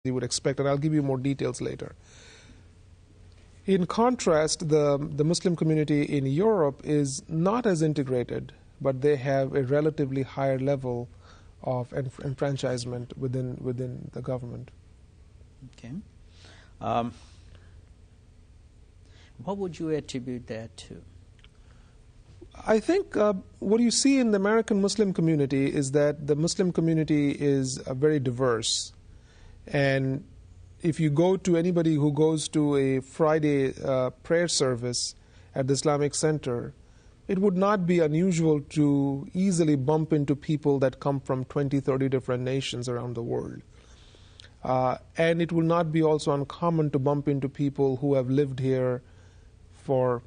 you would expect, and I'll give you more details later. In contrast, the Muslim community in Europe is not as integrated, but they have a relatively higher level of enfranchisement within the government. Okay. What would you attribute that to? I think what you see in the American Muslim community is that the Muslim community is very diverse. And if you go to anybody who goes to a Friday prayer service at the Islamic Center, it would not be unusual to easily bump into people that come from 20, 30 different nations around the world. And it will not be also uncommon to bump into people who have lived here for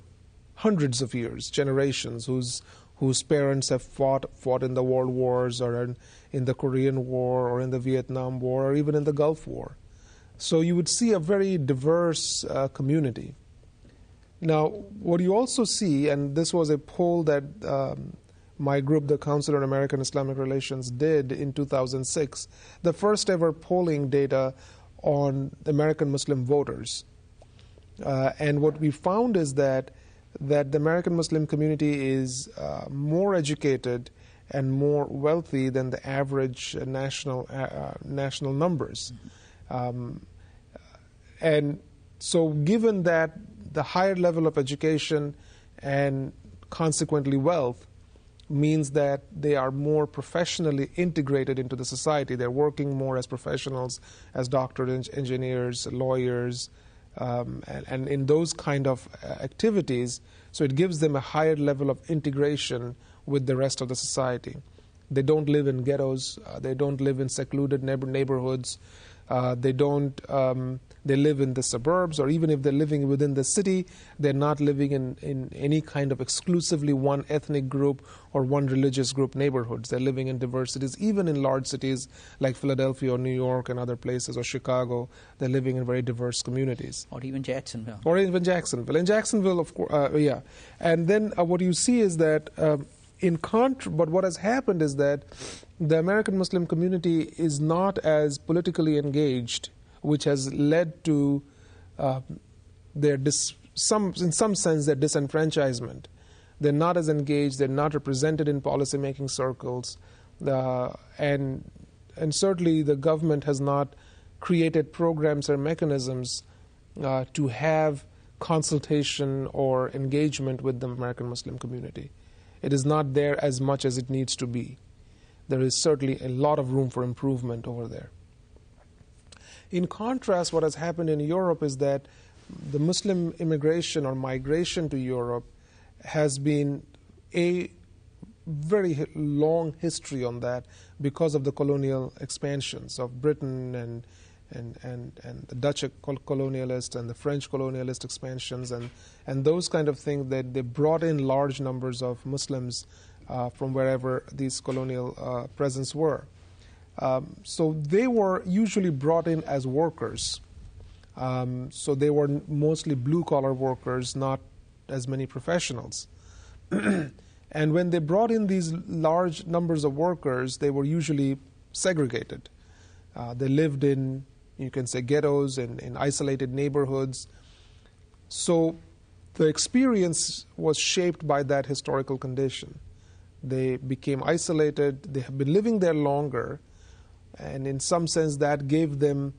hundreds of years, generations, whose parents have fought in the world wars, or in the Korean War, or in the Vietnam War, or even in the Gulf War. So you would see a very diverse community. Now, what you also see, and this was a poll that my group, the Council on American Islamic Relations, did in 2006, the first ever polling data on American Muslim voters. And what we found is that the American Muslim community is more educated and more wealthy than the average national numbers. And so given that the higher level of education and consequently wealth means that they are more professionally integrated into the society. They're working more as professionals, as doctors, engineers, lawyers, and in those kind of activities. So it gives them a higher level of integration with the rest of the society. They don't live in ghettos. They don't live in secluded neighborhoods. They live in the suburbs, or even if they're living within the city, they're not living in any kind of exclusively one ethnic group or one religious group neighborhoods. They're living in diverse cities, even in large cities like Philadelphia or New York and other places, or Chicago. They're living in very diverse communities. Or even Jacksonville. In Jacksonville, of course, yeah. And then what you see is that but what has happened is that the American Muslim community is not as politically engaged, which has led to in some sense, their disenfranchisement. They're not as engaged. They're not represented in policymaking circles, and certainly the government has not created programs or mechanisms to have consultation or engagement with the American Muslim community. It is not there as much as it needs to be. There is certainly a lot of room for improvement over there. In contrast, what has happened in Europe is that the Muslim immigration or migration to Europe has been a very long history on that because of the colonial expansions of Britain and the Dutch colonialist and the French colonialist expansions and those kind of things, that they brought in large numbers of Muslims from wherever these colonial presence were. So they were usually brought in as workers. So they were mostly blue-collar workers, not as many professionals. And when they brought in these large numbers of workers, they were usually segregated. They lived in, you can say, ghettos and in isolated neighborhoods. So the experience was shaped by that historical condition. They became isolated. They have been living there longer, and in some sense that gave them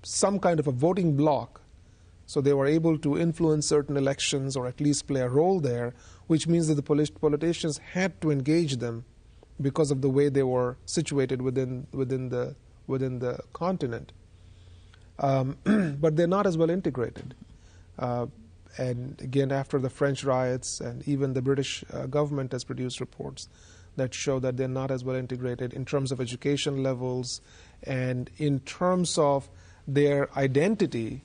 some kind of a voting bloc. So they were able to influence certain elections or at least play a role there, which means that the politicians had to engage them because of the way they were situated within the continent. But they're not as well integrated. And again, after the French riots, and even the British government has produced reports that show that they're not as well integrated in terms of education levels and in terms of their identity.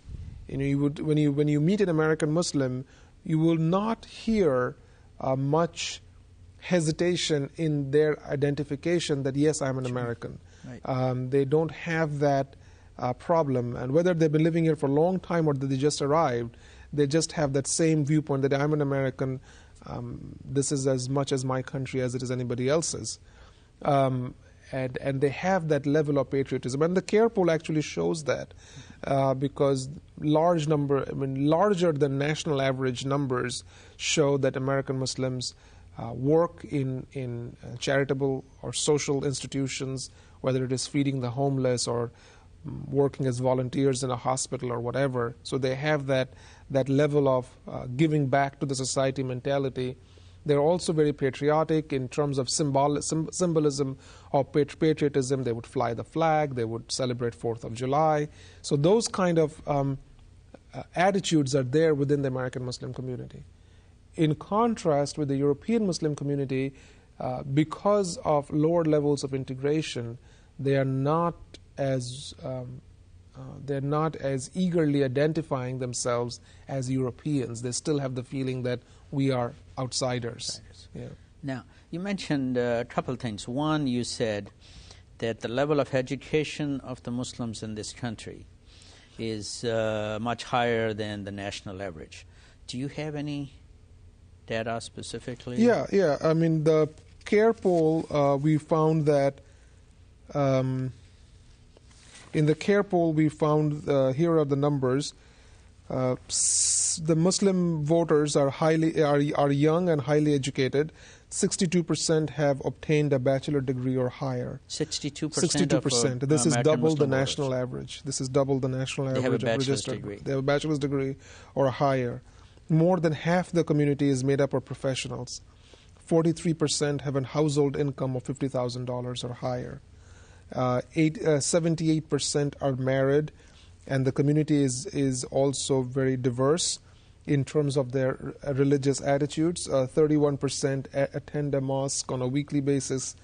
You know, when you meet an American Muslim, you will not hear much hesitation in their identification that, yes, I'm an American. Right. They don't have that problem. And whether they've been living here for a long time or that they just arrived, they just have that same viewpoint that I'm an American. This is as much as my country as it is anybody else's. and they have that level of patriotism. And the CARE poll actually shows that, because larger than national average numbers show that American Muslims work in charitable or social institutions, whether it is feeding the homeless or working as volunteers in a hospital or whatever. So they have that level of giving back to the society mentality. They're also very patriotic in terms of symbolism of patriotism. They would fly the flag. They would celebrate 4th of July. So those kind of attitudes are there within the American Muslim community. In contrast with the European Muslim community, because of lower levels of integration, they are not as eagerly identifying themselves as Europeans. They still have the feeling that we are outsiders. Yeah. Now, you mentioned a couple of things. One, you said that the level of education of the Muslims in this country is much higher than the national average. Do you have any data specifically? Yeah. I mean, the CARE poll, we found that in the CARE poll, we found, here are the numbers. The Muslim voters are young and highly educated. 62% have obtained a bachelor degree or higher. 62%. 62%. This is double the national average. This is double the national average. They have a bachelor's registered. degree. They have a bachelor's degree or higher. More than half the community is made up of professionals. 43% have a household income of $50,000 or higher. 78% are married, and the community is also very diverse in terms of their religious attitudes. 31% attend a mosque on a weekly basis,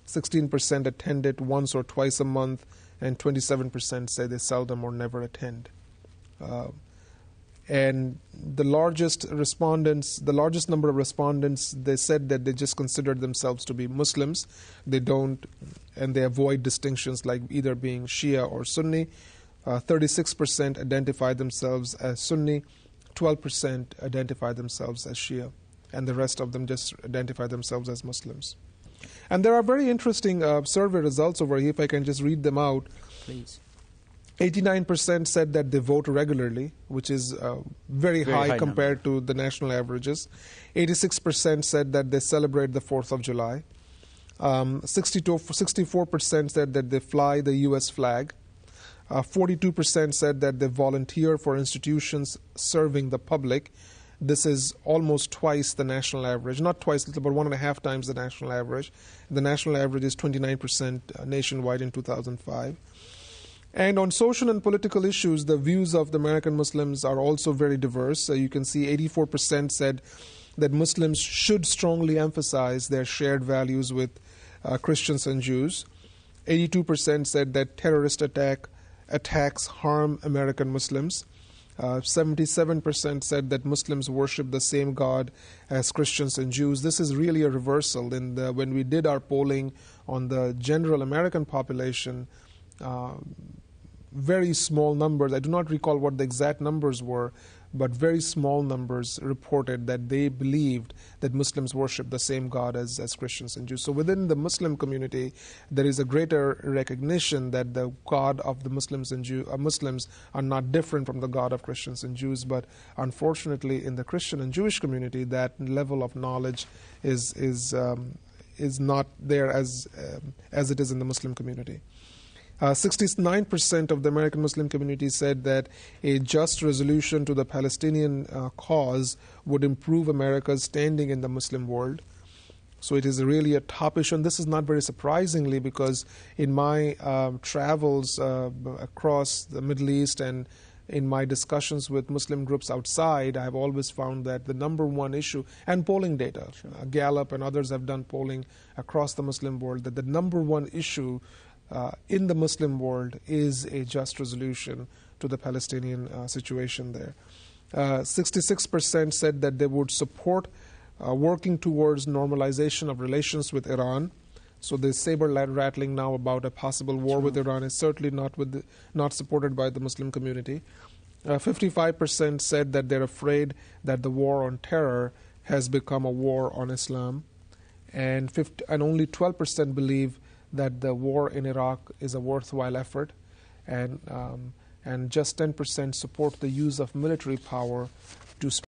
16% attend it once or twice a month, and 27% say they seldom or never attend. And the largest number of respondents, they said that they just considered themselves to be Muslims. They don't, and they avoid distinctions like either being Shia or Sunni. 36% identify themselves as Sunni, 12% identify themselves as Shia, and the rest of them just identify themselves as Muslims. And there are very interesting survey results over here, if I can just read them out. Please. 89% said that they vote regularly, which is very high compared to the national averages. 86% said that they celebrate the 4th of July. 64% said that they fly the U.S. flag. 42% said that they volunteer for institutions serving the public. This is almost twice the national average. Not twice, but 1.5 times the national average. The national average is 29% nationwide in 2005. And on social and political issues, the views of the American Muslims are also very diverse. You can see 84% said that Muslims should strongly emphasize their shared values with Christians and Jews. 82% said that terrorist attacks harm American Muslims. 77% said that Muslims worship the same God as Christians and Jews. This is really a reversal. When we did our polling on the general American population, very small numbers, I do not recall what the exact numbers were, but very small numbers reported that they believed that Muslims worship the same God as Christians and Jews. So within the Muslim community, there is a greater recognition that the God of the Muslims and Muslims are not different from the God of Christians and Jews. But unfortunately, in the Christian and Jewish community, that level of knowledge is not there as it is in the Muslim community. 69% of the American Muslim community said that a just resolution to the Palestinian cause would improve America's standing in the Muslim world. So it is really a top issue, and this is not very surprisingly, because in my travels across the Middle East and in my discussions with Muslim groups outside, I have always found that the number one issue, and polling data, Gallup and others have done polling across the Muslim world, that the number one issue in the Muslim world is a just resolution to the Palestinian situation there. 66% said that they would support working towards normalization of relations with Iran. So the saber-rattling now about a possible war with Iran is certainly not supported by the Muslim community. 55% said that they're afraid that the war on terror has become a war on Islam. And only 12% believe that the war in Iraq is a worthwhile effort, and just 10% support the use of military power to